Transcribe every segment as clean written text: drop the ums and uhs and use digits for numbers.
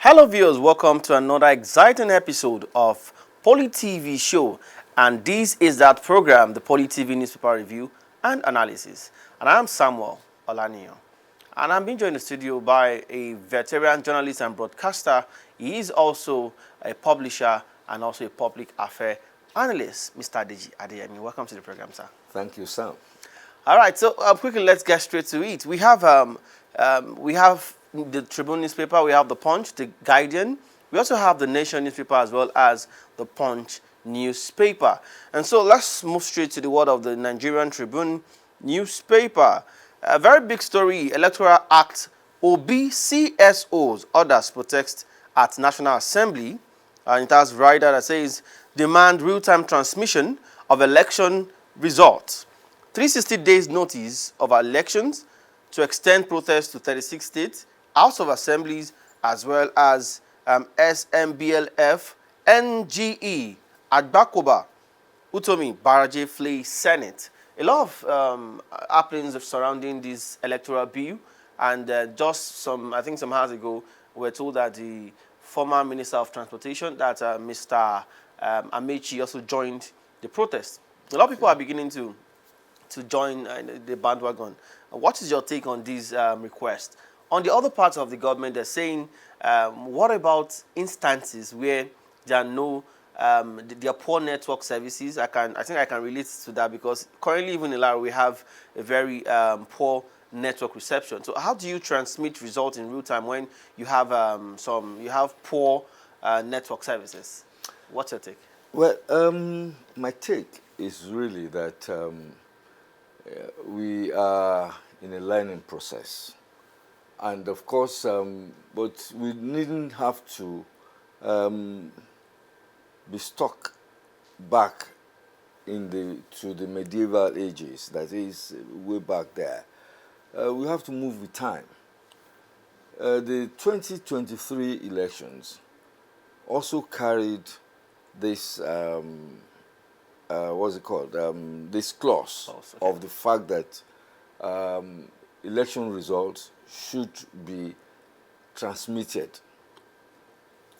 Hello viewers, welcome to another exciting episode of Poly TV show, and this is that program, the Poly TV newspaper review and analysis. And I'm Samuel Olaniyan, and I'm being joined in the studio by a veteran journalist and broadcaster. He is also a publisher and also a public affairs analyst, Mr. Deji Adeyemi. Welcome to the program, sir. Thank you, Sam. All right, so quickly, let's get straight to it. We have the Tribune newspaper, we have the Punch, the Guardian. We also have the Nation newspaper as well as the Punch newspaper. And so let's move straight to the word of the Nigerian Tribune newspaper. A very big story: Electoral Act, OBCSOs orders protest at National Assembly. And it has rider that says demand real-time transmission of election results. 360 days notice of elections to extend protests to 36 states, House of Assemblies, as well as SMBLF, NGE, Agbakoba, Utomi, Baraje flee Senate. A lot of happenings surrounding this electoral bill, and just I think some hours ago, we were told that the former Minister of Transportation, that Mr. Amechi, also joined the protest. A lot of people are beginning to join the bandwagon. What is your take on this request? On the other parts of the government, they're saying, what about instances where there are no, there are poor network services? I think I can relate to that, because currently even in Lara we have a very poor network reception. So how do you transmit results in real time when you have poor network services? What's your take? Well, my take is really that we are in a learning process. And of course, but we needn't have to be stuck back to the medieval ages, that is way back there. We have to move with time. The 2023 elections also carried this, what's it called? This clause of the fact that election results should be transmitted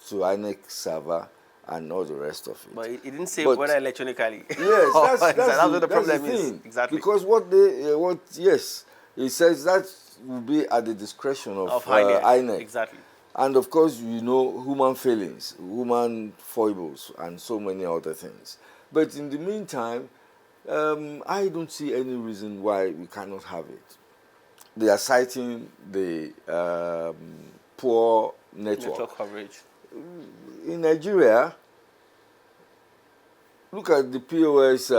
to INEC server and all the rest of it. But it didn't say whether electronically. Yes, that's what the problem the thing. is. Exactly. Because it says that will be at the discretion of INEC. Exactly. And of course, you know, human failings, human foibles, and so many other things. But in the meantime, I don't see any reason why we cannot have it. They are citing the poor network coverage. in Nigeria. Look at the POS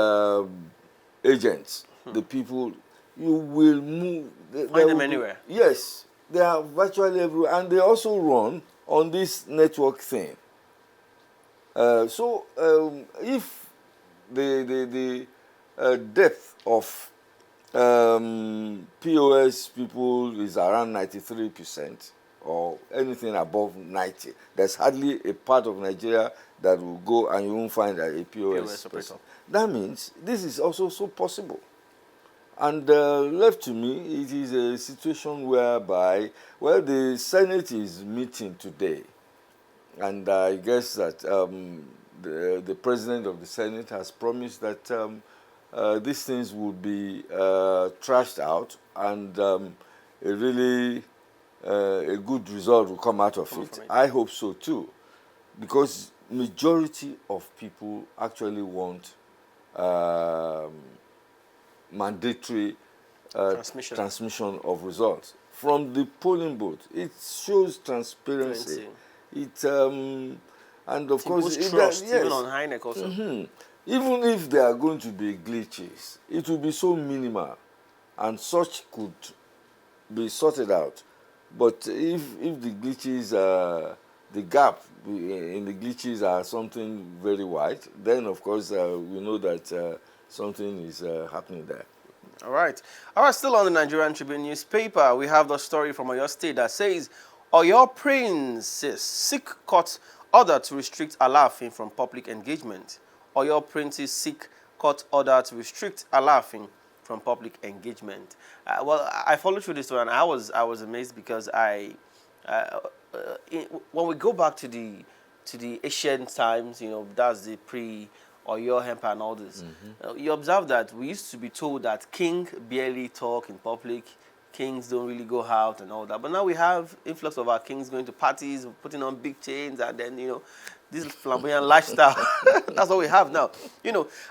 agents, the people. You will move. Find them anywhere. Yes, they are virtually everywhere, and they also run on this network thing. So if the depth of POS people is around 93% or anything above 90, there's hardly a part of Nigeria that will go and you won't find a POS person. That means this is also so possible. And left to me, it is a situation whereby, well, the Senate is meeting today, and I guess that the president of the Senate has promised that these things will be trashed out, and a really a good result will come out of it. I hope so too, because majority of people actually want mandatory transmission of results from the polling booth. It shows transparency. It and of course it trust, yes. Even on INEC also. Even if there are going to be glitches, it will be so minimal, and such could be sorted out. But if the glitches the gap in the glitches are something very wide, then of course we know that something is happening there. All right. Still on the Nigerian Tribune newspaper, we have the story from Oyo State that says Oyo Princes seek court order to restrict Alaafin from public engagement. Oyo Princes seek court order to restrict Alaafin from public engagement. Well, I followed through this one, and I was amazed, because when we go back to the ancient times, that's the Oyo Empire and all this. You observe that we used to be told that king barely talk in public, kings don't really go out and all that. But now we have influx of our kings going to parties, putting on big chains, and then this flamboyant lifestyle. That's what we have now,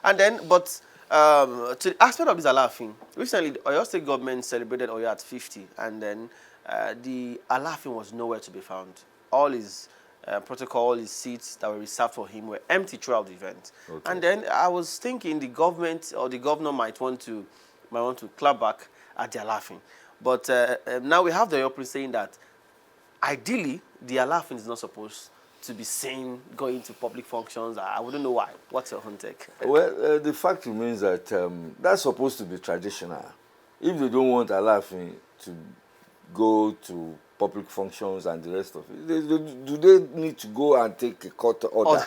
And then, but to the aspect of this Alaafin, recently the Oyo State government celebrated Oyo at 50, and then the Alaafin was nowhere to be found. All his protocol, his seats that were reserved for him were empty throughout the event. Okay. And then I was thinking the government or the governor might want to clap back at the Alaafin. But now we have the Oyo Prince saying that ideally the Alaafin is not supposed to be seen going to public functions. I wouldn't know why. What's your own take? Well, the fact remains that that's supposed to be traditional. If they don't want Alaafin to go to public functions and the rest of it, do they need to go and take a court order?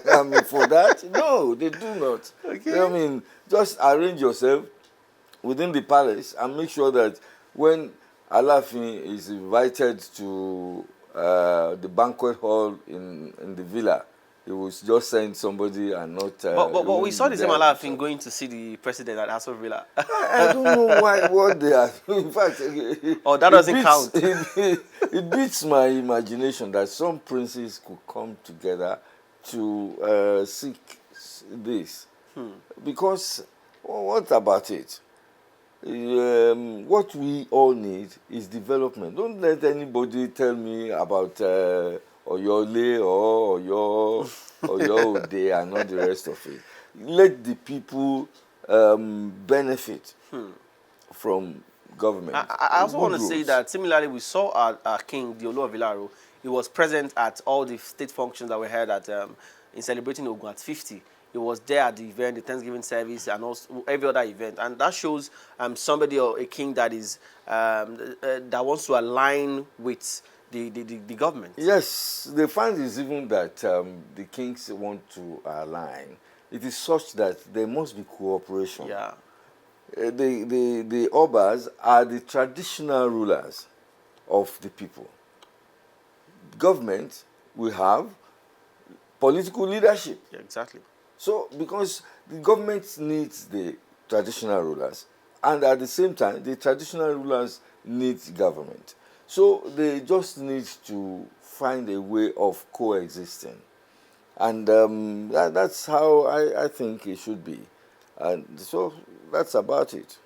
I mean, for that? No, they do not. Okay. I mean, just arrange yourself within the palace and make sure that when Alaafin is invited to the banquet hall in the villa, he will just send somebody and not... but we saw the same Alaafin going to see the president at Aso Villa. I don't know what they are... In fact... Oh, that doesn't count. It beats my imagination that some princes could come together to seek this. Because, what about it? What we all need is development. Don't let anybody tell me about Oyole or Oyo Ode and not the rest of it. Let the people benefit from government. I also want to say that similarly we saw our king, the Olu of Ilaro. He was present at all the state functions that were held at in celebrating Ogun at 50. He was there at the event, the Thanksgiving service, and also every other event. And that shows somebody or a king that is that wants to align with the government. Yes, the fact is even that the kings want to align. It is such that there must be cooperation. Yeah. The Obas are the traditional rulers of the people. Government will have political leadership. Yeah, exactly. So, because the government needs the traditional rulers, and at the same time, the traditional rulers need government. So, they just need to find a way of coexisting. And that's how I think it should be. And so, that's about it.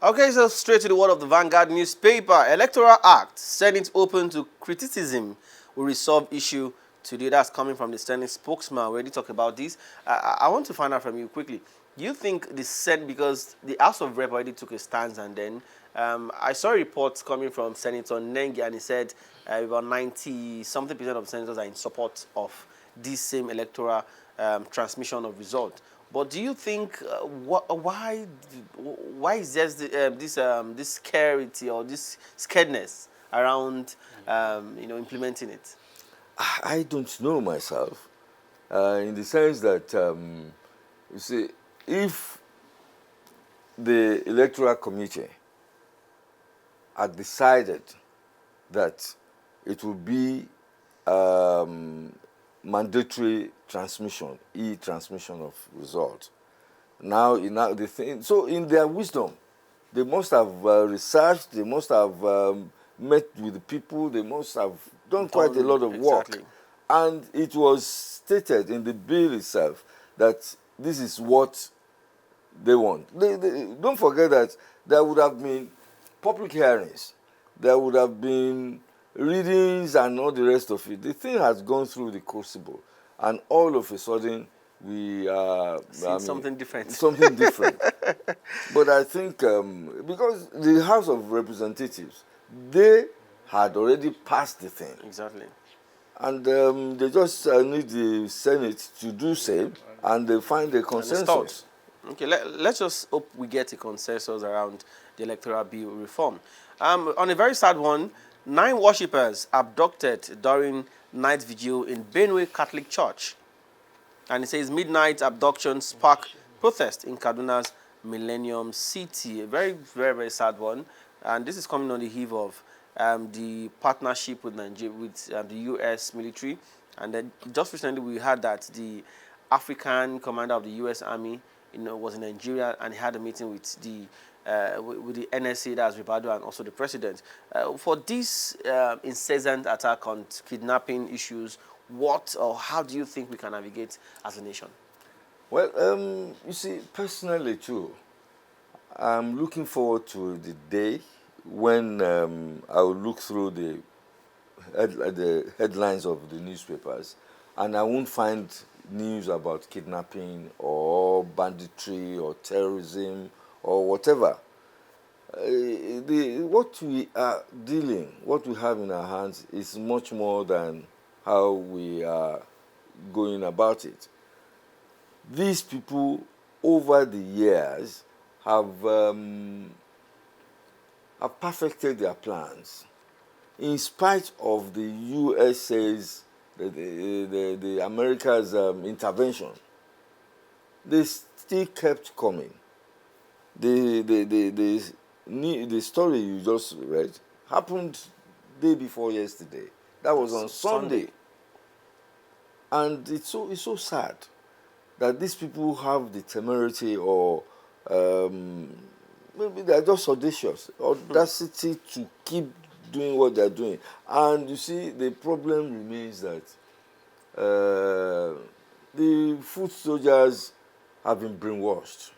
Okay, so straight to the word of the Vanguard newspaper. Electoral Act, Senate open to criticism, will resolve issue today. That's coming from the Senate spokesman. We already talked about this. I want to find out from you quickly. Do you think the Senate, because the House of Rep already took a stance, and then I saw reports coming from Senator Nengi, and he said about 90-something% of senators are in support of this same electoral transmission of result. But do you think why is there this scarcity or this scaredness around implementing it? I don't know myself, in the sense that you see, if the Electoral Committee had decided that it would be mandatory transmission, e-transmission of results. Now the thing, so in their wisdom, they must have researched, they must have met with the people, they must have done quite a lot of work. Exactly. And it was stated in the bill itself that this is what they want. Don't forget that there would have been public hearings, there would have been readings and all the rest of it. The thing has gone through the crucible, and all of a sudden we are something different. Something different. But I think because the House of Representatives, they had already passed the thing. Exactly. And they just need the Senate to do same, and they find a consensus. Okay, let's just hope we get a consensus around the electoral bill reform. On a very sad one, 9 worshippers abducted during night vigil in Benue Catholic Church. And it says midnight abduction spark protest in Kaduna's Millennium City. A very, very, very sad one. And this is coming on the eve of the partnership with Nigeria, with the U.S. military. And then just recently we heard that the African commander of the U.S. Army, was in Nigeria, and he had a meeting with the NSA, that's Ribado, and also the president. For this incessant attack on kidnapping issues, what or how do you think we can navigate as a nation? Well, you see, personally too, I'm looking forward to the day when I will look through the headlines of the newspapers, and I won't find news about kidnapping or banditry or terrorism or whatever. What we are what we have in our hands is much more than how we are going about it. These people, over the years, have perfected their plans. In spite of the USA's, the America's intervention, they still kept coming. The story you just read happened day before yesterday. That was on Sunday. And it's so sad that these people have the temerity, or maybe they're just audacious, audacity to keep doing what they're doing. And you see, the problem remains that the foot soldiers have been brainwashed.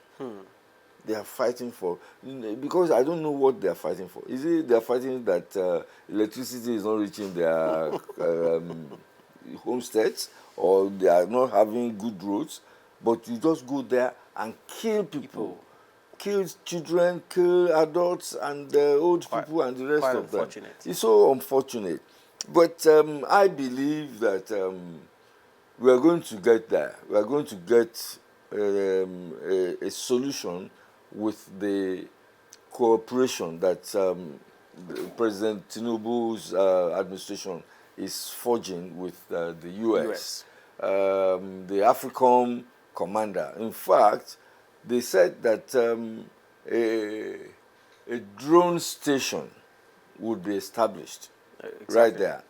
They are fighting for, because I don't know what they are fighting for. Is it they are fighting that electricity is not reaching their homesteads, or they are not having good roads? But you just go there and kill people. Kill children, kill adults, and old people, and the rest of them. It's so unfortunate. But I believe that we are going to get there. We are going to get a solution with the cooperation that President Tinubu's administration is forging with the US. The AFRICOM commander. In fact, they said that a drone station would be established right there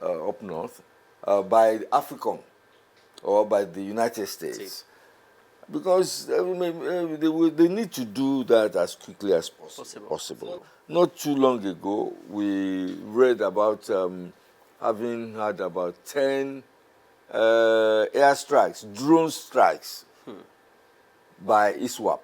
up north by AFRICOM or by the United States. Because they need to do that as quickly as possible. Not too long ago, we read about having had about 10 airstrikes, drone strikes by ISWAP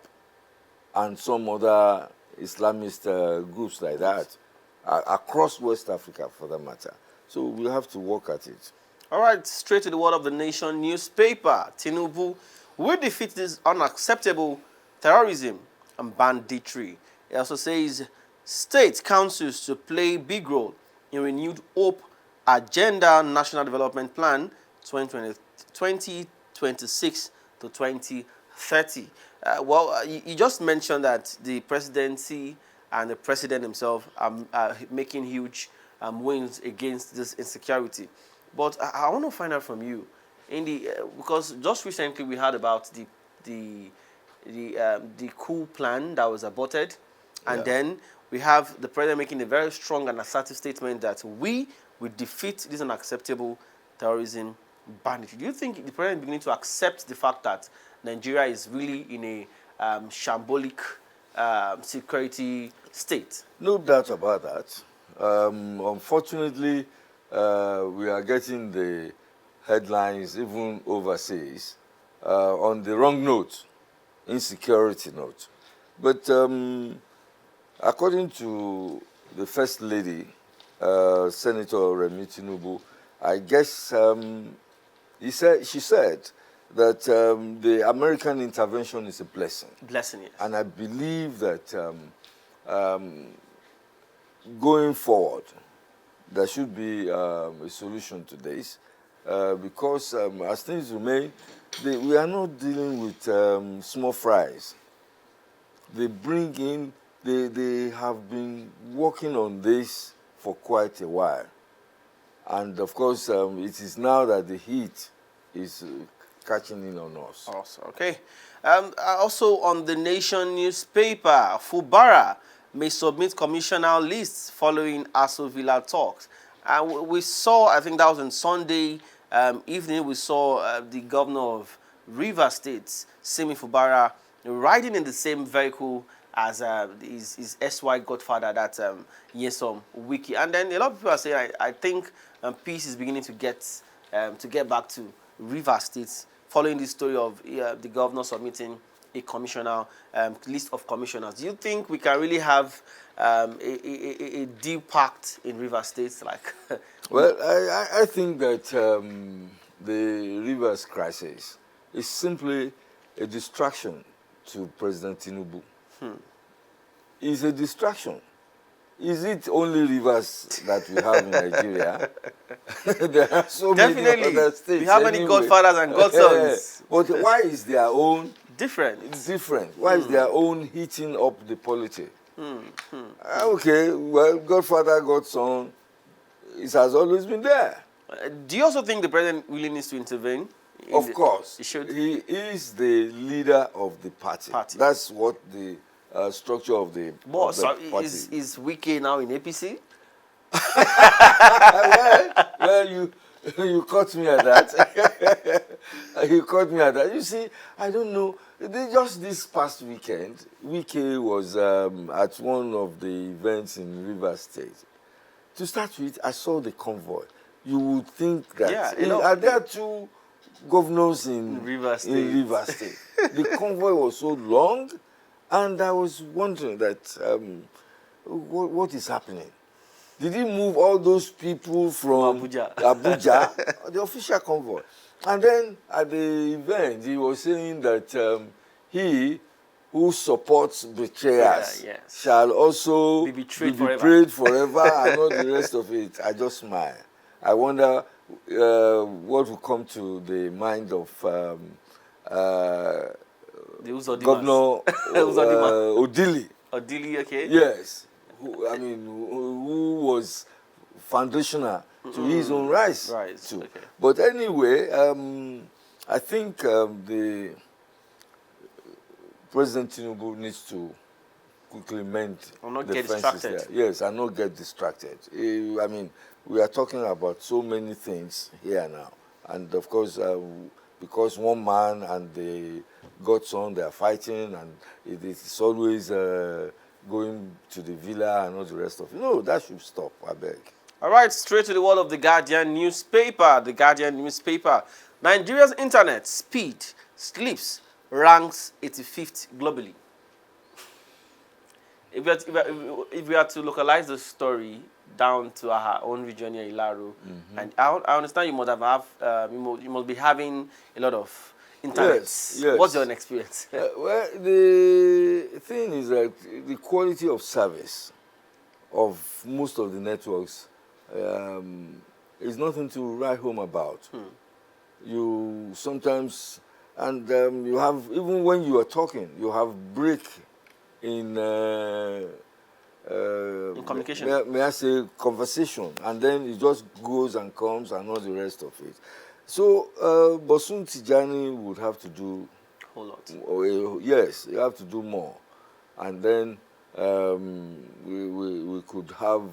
and some other Islamist groups like that, across West Africa for that matter. So we'll have to work at it. All right, straight to the Word of the Nation newspaper. Tinubu will defeat this unacceptable terrorism and banditry. It also says state councils to play big role in renewed Hope Agenda National Development Plan 2026 to 2030. You just mentioned that the presidency and the president himself are making huge wins against this insecurity. But I want to find out from you, because just recently we heard about the coup plan that was aborted, and then we have the president making a very strong and assertive statement that we will defeat this unacceptable terrorism banditry. Do you think the president is beginning to accept the fact that Nigeria is really in a shambolic security state? No doubt about that. Unfortunately, we are getting the headlines, even overseas, on the wrong note, insecurity note. But according to the First Lady, Senator Remi Tinubu, I guess she said that the American intervention is a blessing. Blessing, yes. And I believe that going forward, there should be a solution to this, because as things remain, we are not dealing with small fries. They bring in, they have been working on this for quite a while. And of course, it is now that the heat is catching in on us. Also, okay. Also on the Nation newspaper, Fubara may submit commissioner lists following Aso Villa talks. And we saw, I think that was on Sunday evening, we saw the governor of Rivers State, Simi Fubara, riding in the same vehicle as his SY godfather, that Nyesom Wiki. And then a lot of people are saying, I think peace is beginning to get back to Rivers State, following the story of the governor submitting a commissioner list of commissioners. Do you think we can really have a deep pact in Rivers State? Like, well, I think that the Rivers crisis is simply a distraction to President Tinubu. It's a distraction. Is it only Rivers that we have in Nigeria? There are so many other states. We have many godfathers and godsons. But why is their own different? It's different. Why is their own heating up the polity? Okay, well, godfather, godson, it has always been there. Do you also think the president really needs to intervene? Of course. He should. He is the leader of the party. That's what the structure of the, party is Wike now in APC? well, you caught me at that. You caught me at that. You see, I don't know. Just this past weekend, Wike was at one of the events in Rivers State. To start with, I saw the convoy. You would think that are there two governors in Rivers State? The convoy was so long, and I was wondering that what is happening? Did he move all those people from Abuja, the official convoy? And then at the event, he was saying that he who supports betrayers shall also be betrayed forever and all the rest of it. I just smile. I wonder what will come to the mind of Governor Odili. Odili, okay. Yes. Who was foundational to his own rise too. Okay. But anyway, I think the President Tinubu needs to quickly mend the fences there. Yes, and not get distracted. We are talking about so many things here now, and of course, because one man and the godson, they are fighting, and it is always going to the villa and all the rest of it. No, that should stop, I beg. All right, straight to the world of the Guardian newspaper. The Guardian newspaper. Nigeria's internet speed slips ranks 85th globally. If we are to localize the story down to our own region here, Ilaro, and I understand you must be having a lot of internet. Yes. What's your experience? Well, the thing is that the quality of service of most of the networks is nothing to write home about. You sometimes, and you have, even when you are talking, you have break in communication. May I say conversation, and then it just goes and comes and all the rest of it. So Bosun Tijani would have to do a whole lot. Yes, you have to do more, and then we could have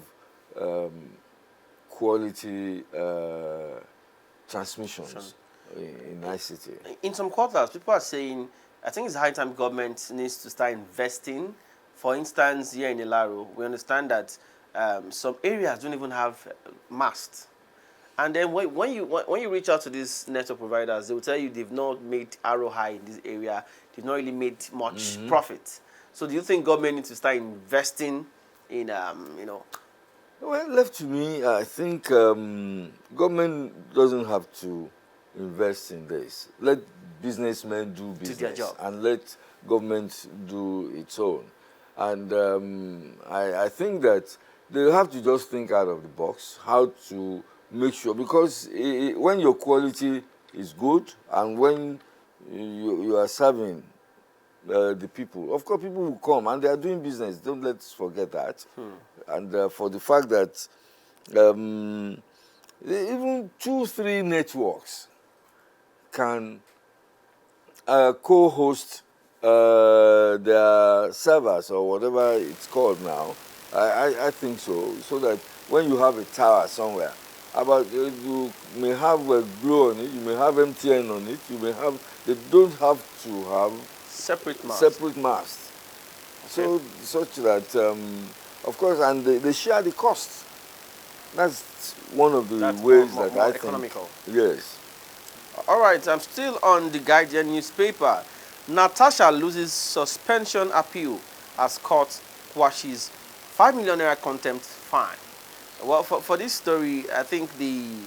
quality transmissions in ICT. In some quarters, people are saying, I think it's high time government needs to start investing. For instance, here in Ilaro, we understand that some areas don't even have masts. And then when you reach out to these network providers, they will tell you they've not made ROI in this area. They've not really made much profit. So do you think government needs to start investing in, Well, left to me, I think government doesn't have to invest in this. Let businessmen do business and let government do its own. And I think that they have to just think out of the box how to make sure, because when your quality is good and when you are serving the people, of course people will come and they are doing business. Don't let's forget that. And for the fact that even 2-3 networks can co-host their servers or whatever it's called now. I think so. So that when you have a tower somewhere, you may have a Glo on it, you may have MTN on it, you may have. They don't have to have separate masts. So such that, of course, and they share the cost. That's one of the ways more that I economical. think. Yes. All right, I'm still on the Guardian newspaper. Natasha loses suspension appeal as court quashes 5 million naira contempt fine. Well, for this story, I think the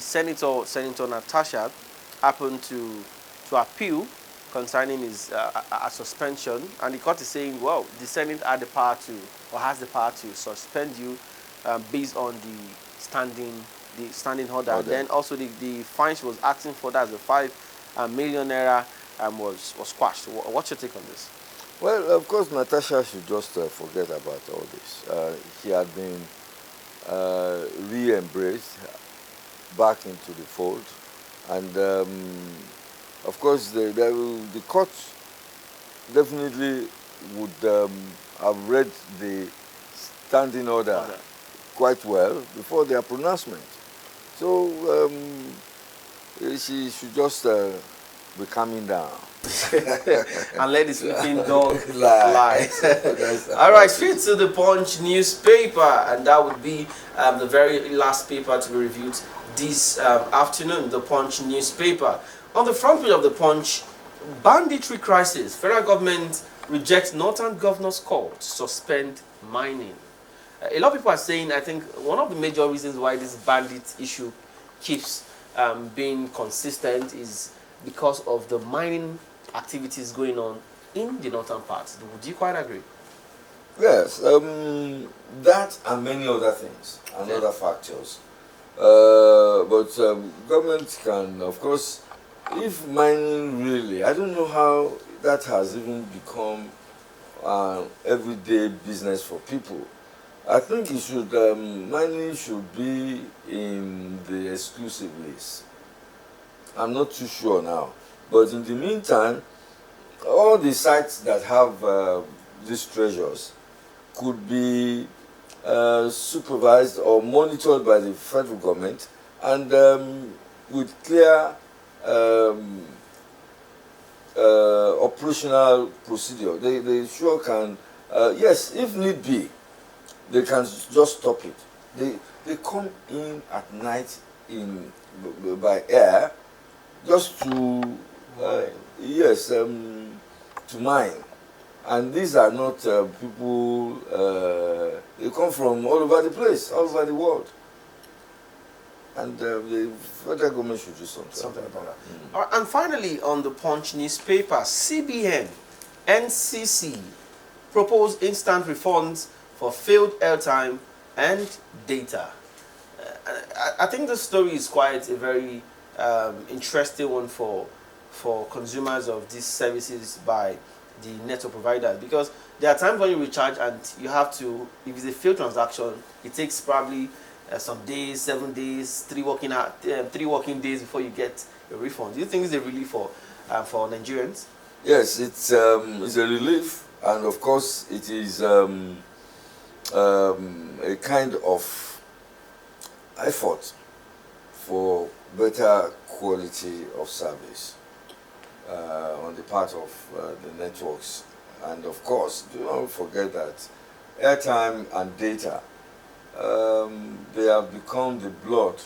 Senator Natasha happened to appeal concerning his a suspension, and the court is saying, well, the Senate had the power to, or has the power to suspend you based on the standing order. Then also the fine she was asking for, that's the 5 million naira, was quashed. What's your take on this? Well, of course, Natasha should just forget about all this. She had been re-embraced back into the fold, and of course, the court definitely would have read the standing order quite well before their pronouncement. So she should just be calming down. And let the sleeping dog lie. All right, straight to the Punch newspaper, and that would be the very last paper to be reviewed this afternoon, the Punch newspaper. On the front page of the Punch, banditry crisis. Federal government rejects Northern Governor's call to suspend mining. A lot of people are saying, I think one of the major reasons why this bandit issue keeps being consistent is because of the mining activities going on in the northern part. Would you quite agree? Yes, that and many other things and other factors. But government can, of course, if mining really, I don't know how that has even become everyday business for people. I think it should, mining should be in the exclusive list. I'm not too sure now. But in the meantime, all the sites that have these treasures could be supervised or monitored by the federal government, and with clear operational procedure. They sure can, yes, if need be, they can just stop it. They come in at night by air just to, yes, to mine. And these are not people, they come from all over the place, all over the world. And the federal government should do something about that. And finally, on the Punch newspaper, CBN, NCC propose instant refunds for failed airtime and data. I think the story is quite a very interesting one for consumers of these services by the network providers, because there are times when you recharge and you have to, if it's a failed transaction, it takes probably some days, 7 days, 3 working days before you get a refund. Do you think it's a relief for Nigerians? Yes, it's a relief, and of course it is a kind of effort for better quality of service on the part of the networks. And of course, do not forget that airtime and data, they have become the blood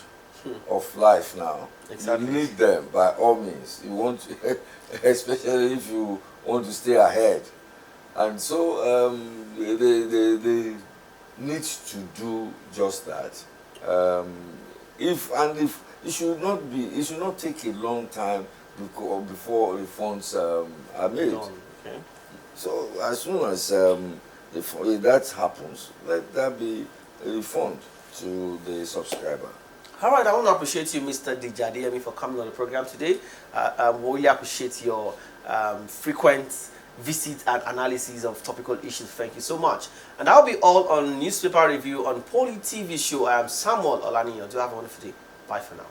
of life now. Exactly. You need them by all means. You want to, especially if you want to stay ahead. And so they need to do just that. If it should not take a long time before refunds are made. Okay. So as soon as if that happens, let that be a refund to the subscriber. All right, I want to appreciate you, Mr. Deji Adeyemi, for coming on the program today. We really appreciate your frequent visit and analysis of topical issues. Thank you so much. And that'll be all on Newspaper Review on Poly TV show. I am Samuel Olaniyan. Do have a wonderful day. Bye for now.